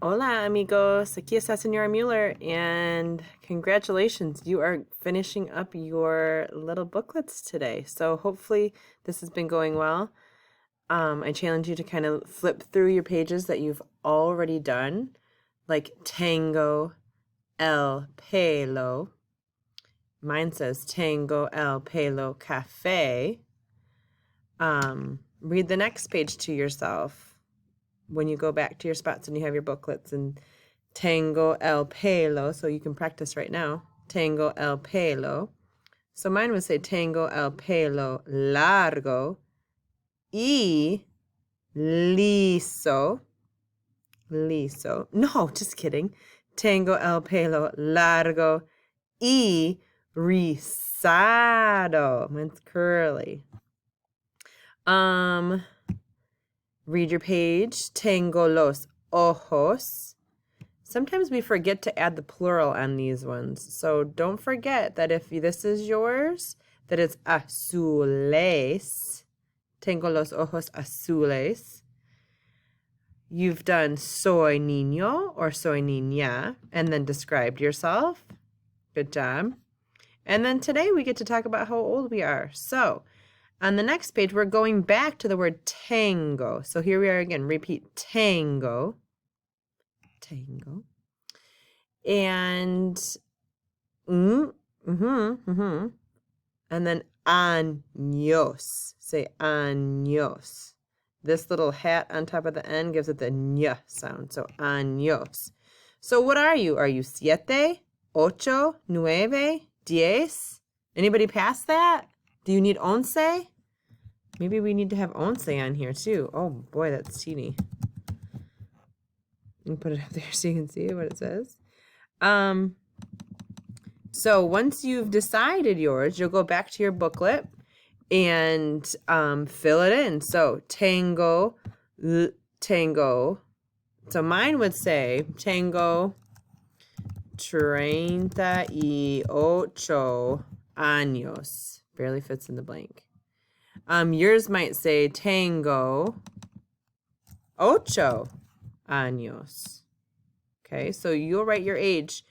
Hola, amigos. Aquí está Señora Mueller, and congratulations, you are finishing up your little booklets today. So hopefully this has been going well. I challenge you to kind of flip through your pages that you've already done, like Tango el Pelo. Mine says Tango el Pelo Cafe. Read the next page to yourself when you go back to your spots and you have your booklets, and Tango el pelo, so you can practice right now. Tango el pelo. So mine would say Tango el pelo largo y liso. Liso. No, just kidding. Tengo el pelo largo y rizado. Mine's curly. Read your page. Tengo los ojos. Sometimes we forget to add the plural on these ones. So don't forget that if this is yours, that it's azules. Tengo los ojos azules. You've done soy niño or soy niña and then described yourself. Good job. And then today we get to talk about how old we are. So on the next page, we're going back to the word tango. So here we are again. Repeat tango. Tango. And and then años. Say años. This little hat on top of the N gives it the ñ sound. So años. So what are you? Are you siete, ocho, nueve, diez? Anybody past that? Do you need once? Maybe we need to have once on here too. Oh boy, that's teeny. You can put it up there so you can see what it says. So once you've decided yours, you'll go back to your booklet and fill it in. So tango. So mine would say tango 38 años. Barely fits in the blank. Yours might say tango 8 años. Okay, so you'll write your age.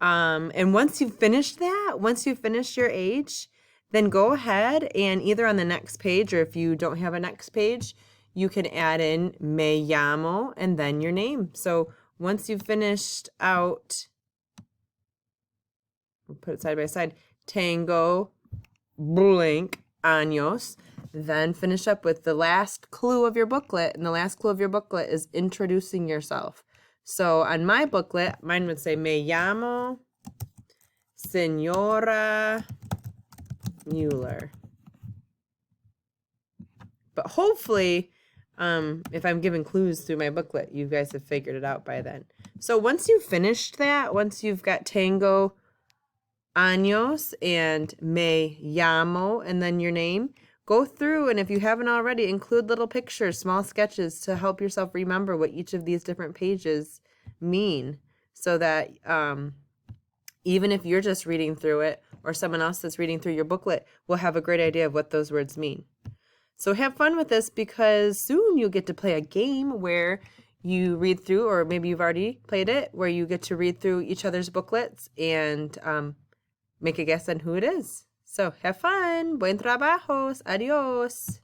And once you've finished that, once you've finished your age, then go ahead and either on the next page, or if you don't have a next page, you can add in me llamo and then your name. So once you've finished out, we'll put it side by side, tango blank años, then finish up with the last clue of your booklet. And the last clue of your booklet is introducing yourself. So on my booklet, mine would say, Me llamo Señora Mueller. But hopefully, if I'm giving clues through my booklet, you guys have figured it out by then. So once you've finished that, once you've got tango años and me llamo and then your name, go through, and if you haven't already, include little pictures, small sketches to help yourself remember what each of these different pages mean, so that even if you're just reading through it or someone else that's reading through your booklet will have a great idea of what those words mean. So have fun with this, because soon you'll get to play a game where you read through, or maybe you've already played it, where you get to read through each other's booklets and make a guess on who it is. So have fun. Buen trabajos. Adios.